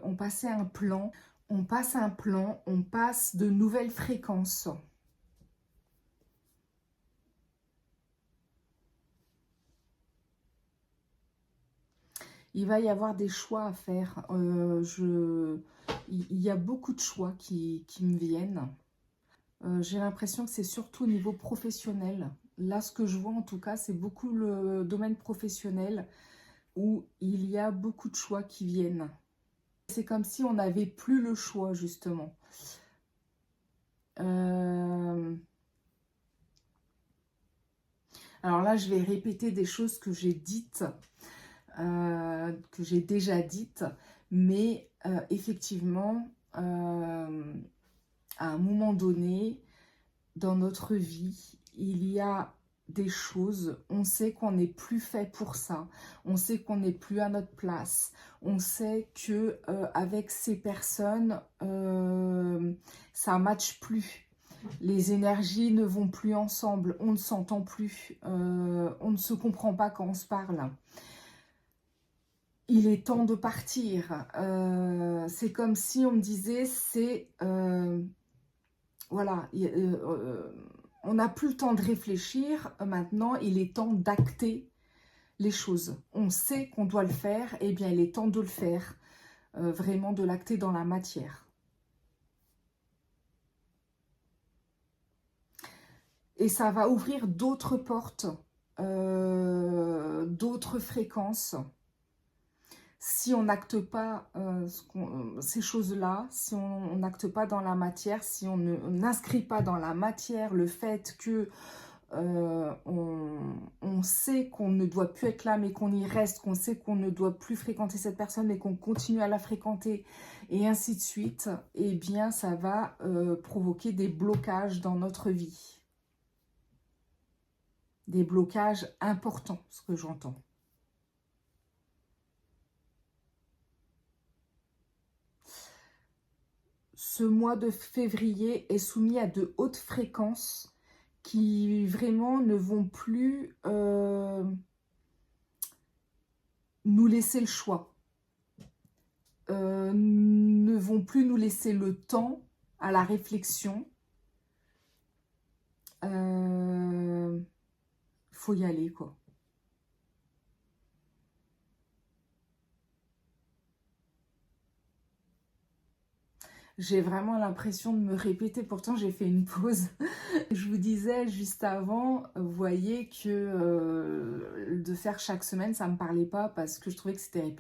on passait un plan, on passe de nouvelles fréquences. Il va y avoir des choix à faire. Il y a beaucoup de choix qui me viennent. J'ai l'impression que c'est surtout au niveau professionnel. Là, ce que je vois en tout cas, c'est beaucoup le domaine professionnel où il y a beaucoup de choix qui viennent. C'est comme si on n'avait plus le choix, justement. Alors là, je vais répéter des choses que j'ai dites, que j'ai déjà dites, mais effectivement, à un moment donné, dans notre vie, il y a des choses, on sait qu'on n'est plus fait pour ça, on sait qu'on n'est plus à notre place, on sait que avec ces personnes, ça ne matche plus, les énergies ne vont plus ensemble, on ne s'entend plus, on ne se comprend pas quand on se parle. Il est temps de partir. C'est comme si on me disait, voilà, on n'a plus le temps de réfléchir, maintenant il est temps d'acter les choses. On sait qu'on doit le faire, et bien il est temps de le faire, vraiment de l'acter dans la matière. Et ça va ouvrir d'autres portes, d'autres fréquences. Si on n'acte pas ces choses-là, si on n'acte pas dans la matière, si on n'inscrit pas dans la matière le fait que on sait qu'on ne doit plus être là, mais qu'on y reste, qu'on sait qu'on ne doit plus fréquenter cette personne, mais qu'on continue à la fréquenter, et ainsi de suite, eh bien, ça va provoquer des blocages dans notre vie. Des blocages importants, ce que j'entends. Ce mois de février est soumis à de hautes fréquences qui vraiment ne vont plus nous laisser le choix, ne vont plus nous laisser le temps à la réflexion. Faut y aller, quoi. J'ai vraiment l'impression de me répéter, pourtant j'ai fait une pause. Je vous disais juste avant, vous voyez que de faire chaque semaine, ça ne me parlait pas parce que je trouvais que c'était répétitif.